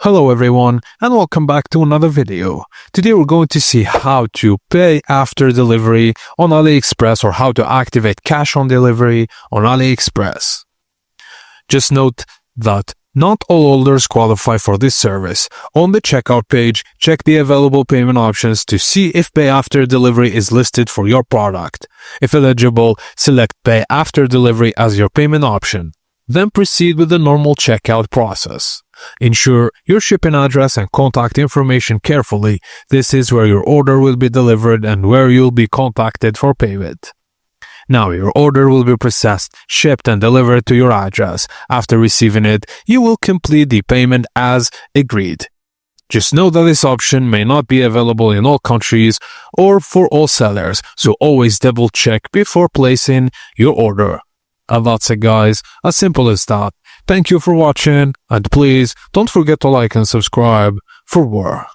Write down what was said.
Hello everyone and welcome back to another video. Today we're going to see how to pay after delivery on AliExpress or how to activate cash on delivery on AliExpress. Just note that not all orders qualify for this service. On the checkout page, check the available payment options to see if pay after delivery is listed for your product. If eligible, select pay after delivery as your payment option. Then proceed with the normal checkout process. Ensure your shipping address and contact information carefully. This is where your order will be delivered and where you'll be contacted for payment. Now your order will be processed, shipped and delivered to your address. After receiving it, you will complete the payment as agreed. Just know that this option may not be available in all countries or for all sellers, so always double check before placing your order. And that's it guys, as simple as that. Thank you for watching and please don't forget to like and subscribe for more.